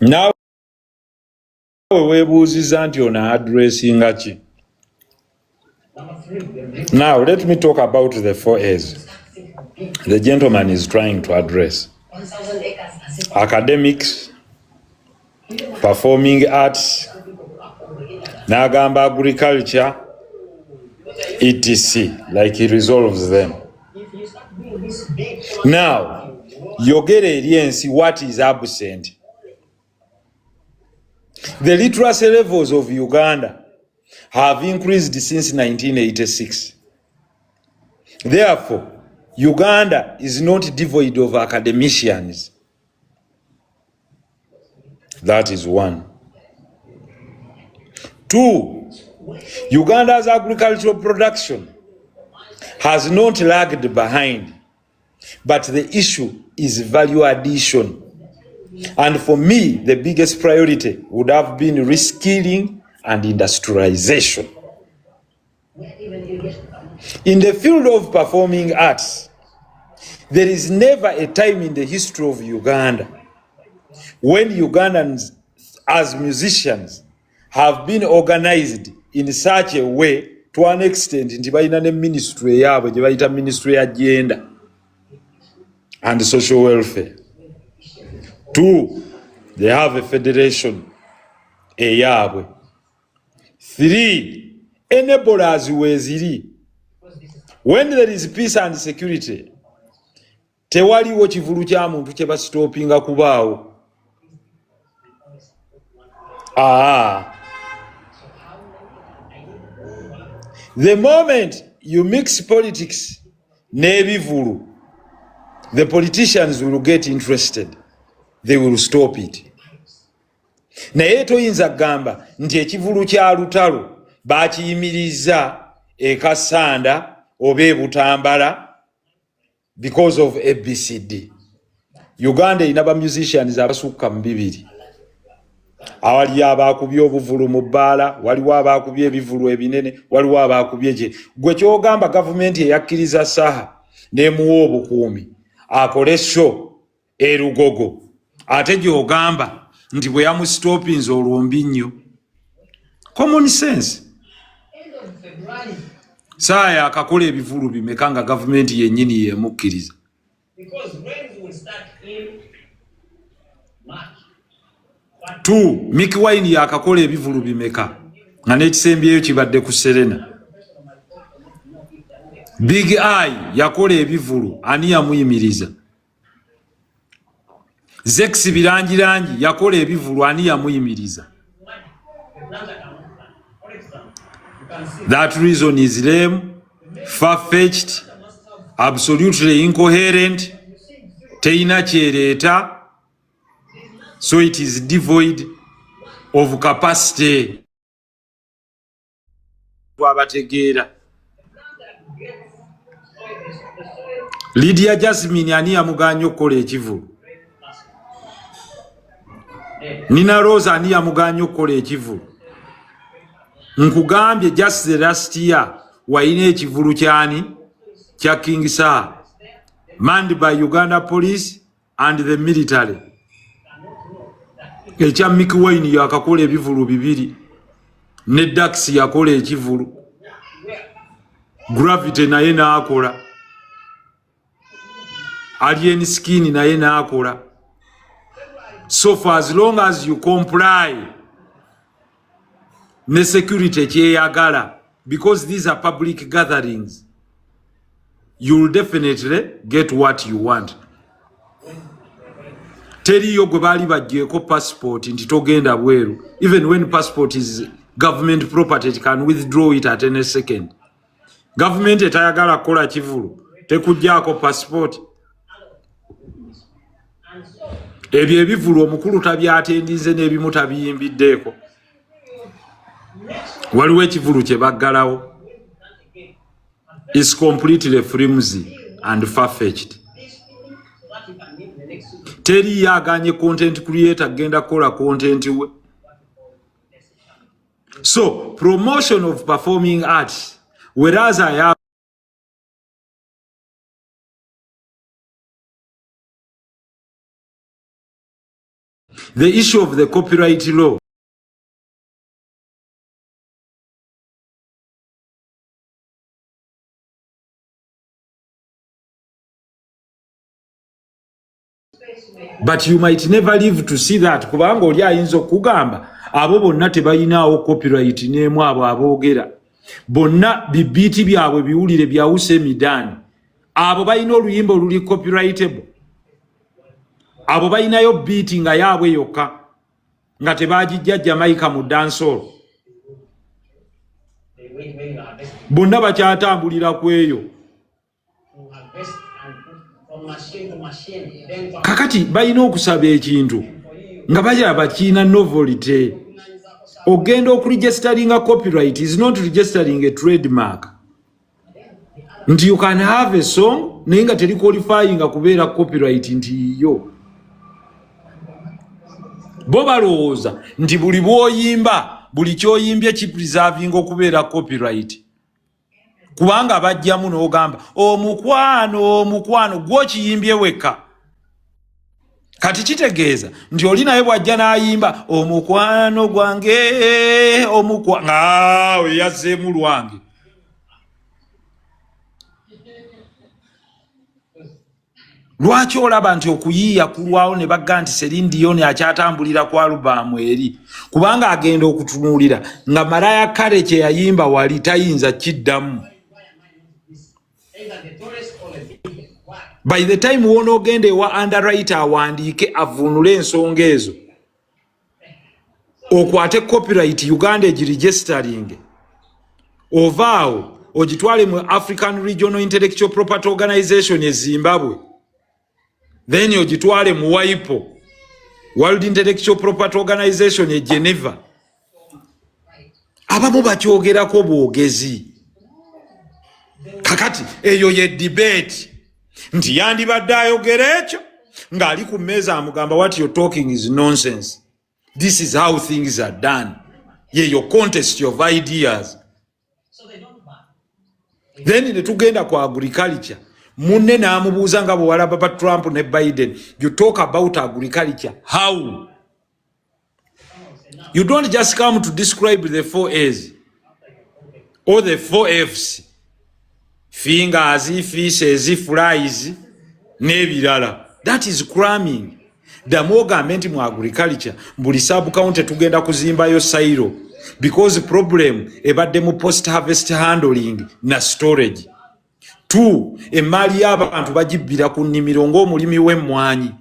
Now webuuziza nti ono addressinga ki? Now let me talk about the 4 A's the gentleman is trying to address: academics, performing arts, n'agamba agriculture, etc. Like he resolves them. Now, yogere eri ensi, what is absent? The literacy levels of Uganda have increased since 1986. Therefore, Uganda is not devoid of academicians. That is 1. 2, Uganda's agricultural production has not lagged behind, but the issue is value addition. And for me, the biggest priority would have been reskilling and industrialization. In the field of performing arts, there is never a time in the history of Uganda when Ugandans as musicians have been organized in such a way to an extent nti balina ne ministry yaabwe gye bayita ministry ya gender and social welfare. 2, they have a federation eyabwe. 3, enablers weziri. When there is peace and security, tewaliwo kivulu kya muntu kye basitopinga kubaawo. The moment you mix politics n'ebivulu, the politicians will get interested. They will stop it. Naye toyinza gamba nti ekivulu kya lutalo bakiyimiriza ekasanda oba ebutambala because of ABCD. Uganda erina ba musicians abasukka mu 2. Awali abakubye obuvulu mu bbaala, waliwo abakubye ebivulu ebinene, waliwo abakubye gye. Gwe kyogamba gavumenti eyakkiriza saha n'emuwa obukuumi akole show erugogo, ate gyogamba nti bwe yamusitopinze olwombi nnyo. Common sense. Saaya akakola ebivulu bimeka nga gavumenti yennyini yemukkiriza? 2, Mickey Wine yakakola ebivulu bimeka nga n'ekisembyeyo kibadde ku Serena. Big Eye yakola ebivulu, ani yamuyimiriza? Zex Birangirangi yakola ebivulu, ani yamuyimiriza? That reason is lame, far-fetched, absolutely incoherent, teina kyereta, so it is devoid of capacity. Twabategeera. Lydia Jasmine ani yamuganya okukola ekivulu? Nina Rose ani yamuganya okukola ekivulu? Nkugambye just the last year waine ekivulu kyani kya King Sir, manned by Uganda police and the military. Ekya Mickey Wine yakakola ebivulu 2, ne Dax yakola ekivulu, Gravity naye naakola, Alien Skin naye naakola. So for as long as you comply ne security kyeyagala, because these are public gatherings, you will definitely get what you want. Teriyo gwe baali bagyeko passport nti togenda bweru. Even when passport is government property, it can withdraw it at any second. Government etayagala kukola kivulu tekuggyako passport. Ebyo ebivulu omukulu tabyatendinze n'ebimu tabiyimbiddeko. Waliwo ekivulu kye baggalawo. It's completely flimsy and far-fetched. Teri yaganye content creator genda kola content we. So, promotion of performing arts, whereas I have The issue of the copyright law. But you might never live to see that. Kubanga oli ayinza okugamba abo bonna tebayinaawo copyright n'emu abo aboogera. Bonna bibiiti byabwe biwulire bya Usemidaani. Abo balina oluyimba oluli copyrightable. Abo balinayo biiti nga yaabwe yokka nga tebaagijja Jamaica mu dancehall. Bonna bakyatambulira ku eyo. Kakati balina okusaba ekintu nga balaba kiina novelty. Ogenda okuregisteringa copyright is not registering a trademark. Nti you can have a song naye nga teri qualifying kubeera copyright nti yo. Bo balowooza nti buli bw'oyimba buli kyoyimbye kipreserving okubeera copyright. Kubanga bajjamu n'ogamba omukwano gw'okiyimbye wekka. Kati kitegeeza nti oli naye bw'ajja n'ayimba omukwano gwange we yazzeemu lwange. Lwaki olaba nti okuyiiya kulwawo ne bagga nti Celine Dion akyatambulira ku alubamu eri? Kubanga agenda okutunuulira nga Mariah Carey kye yayimba wali tayinza kiddamu. By the time wonoogende wa underwriter awandiike avunule ensonga ezo, okwate copyright Uganda egiregistering, ovaawo ogitwale mu African Regional Intellectual Property Organization e Zimbabwe, then ogitwale mu WIPO, World Intellectual Property Organization e Geneva. Abamu bakyogerako bwogezi. Kakati eyo ye debate nti yandibadde ayogera ekyo ng'ali ku mmeeza amugamba what you're talking is nonsense. This is how things are done. Your contest of ideas. Then ne tugenda ku agriculture. Munne n'amubuuza nga bwe walaba ba Trump ne Biden. You talk about agriculture. How? You don't just come to describe the 4 A's or the 4 F's. Fingers, fishes, flies, n'ebirala. That is cramming. Ddamu ogambenti mu agriculture buli sub county tugenda kuzimbayo silo because problem ebadde mu post harvest handling na storage. 2. Emaali y'abantu bagibbira ku nnimiro ng'omulimi w'emmwanyi.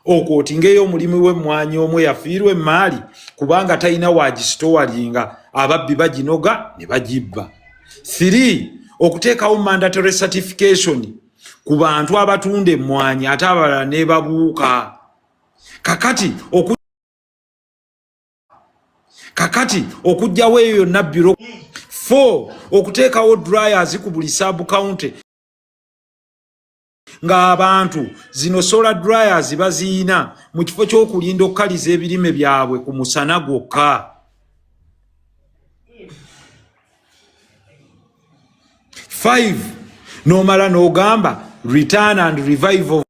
Okwotingeyo omulimi w'emmwanyi omwe yafiirwa emaali kubanga talina wagistowalinga, ababbi baginoga ne bagibba. 3. Okuteekawo mandatory certification ku bantu abatunda emmwanyi ate abalala ne babuuka. Kakati okujjawo eyo yonna biro. 4. Okuteekawo dryers ku buli sub county ng'abantu zino solar dryers baziyina mu kifo ky'okulinda okukaliza ebirime byabwe ku musana gwokka. 5. Nomala n'ogamba return and revival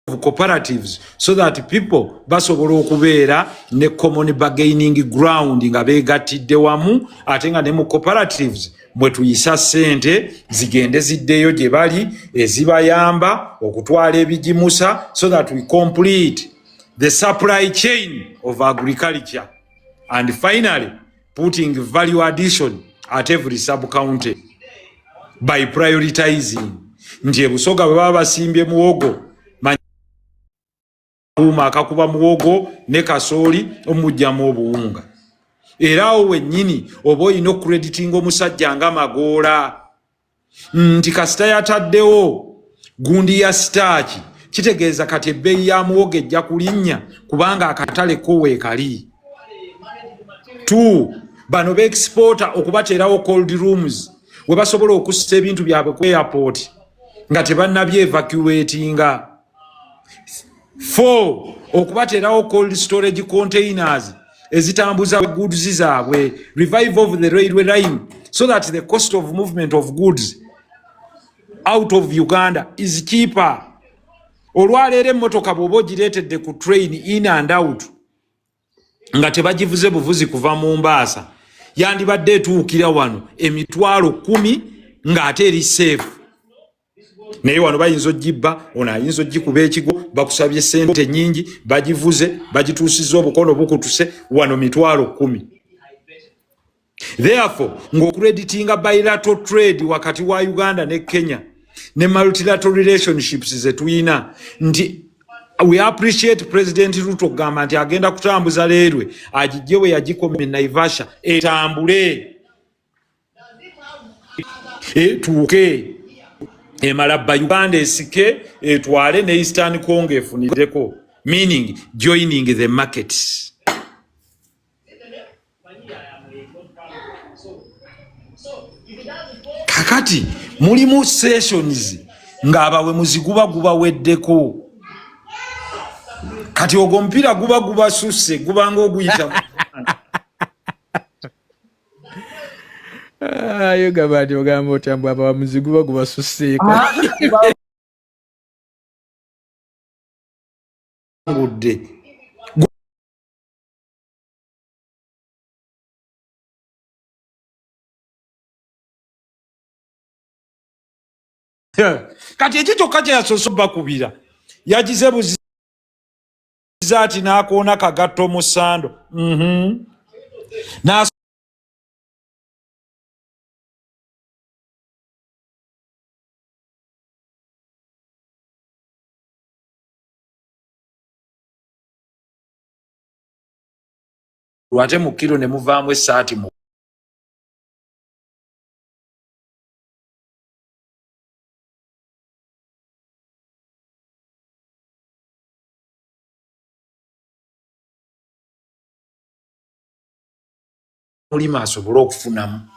of cooperatives so that people basobola okubeera ne common bargaining ground nga beegattidde wamu ate nga ne mu cooperatives bwe tuyisa ssente zigende ziddeyo gye bali ezibayamba okutwala ebigimusa so that we complete the supply chain of agriculture and finally putting value addition at every sub-county by prioritizing. Nti ebusoga bwe baba basimbye muwogo manyuma akakuba muwogo ne kasooli omujjamu obuwunga. Era awo wennyini oba olina okureditinga omusajja nga Magoola nti kasita yataddewo gundi ya sitaaki kitegeeza kati ebbeeyi ya muwogo ejja kulinnya kubanga akatale ko weekali. 2. Bano beexporter okubateerawo cold rooms we basobola okussa ebintu byabwe ku airport nga tebannabye evacuatinga. 4. Okubateerawo cold storage containers ezitambuza goods zaabwe, revive of the railway line so that the cost of movement of goods out of Uganda is cheaper. olwaleero emmotoka bw'oba ogireetedde ku train in and out nga tebagivuze buvuzi kuva mu Mbaasa yandibadde etuukira wano emitwalo 10 ng'ate eri seefu. Naye wano bayinza ogibba, ono ayinza ogikuba ekigo, bakusabye ssente nnyingi, bagivuze, bagituusizza obukono bukutuse, wano mitwalo 10. Therefore, ng'okreditinga bilateral trade wakati wa Uganda ne Kenya ne multilateral relationships ze tuyina nti we appreciate President Ruto gamba nti agenda kutambuza leerwe agijje we yagikomye Naivasha etambule etuuke emala Uganda esike etwale ne Eastern Congo efunireko, meaning joining the markets. Kakati mulimu sessions ng'abawe muziguba gubaweddeko. Kati ogwo mpira guba susse gubanga oguyita yo gabadi ogamba otambwa abawa muziguba guba susse ngudde kati ekyo kyokka kye yasoose bakubira yagize buziza ati n'akoona kagatto mu ssando lwate mu kiro ne muvaamu essaati mu mulima asobole okufunamu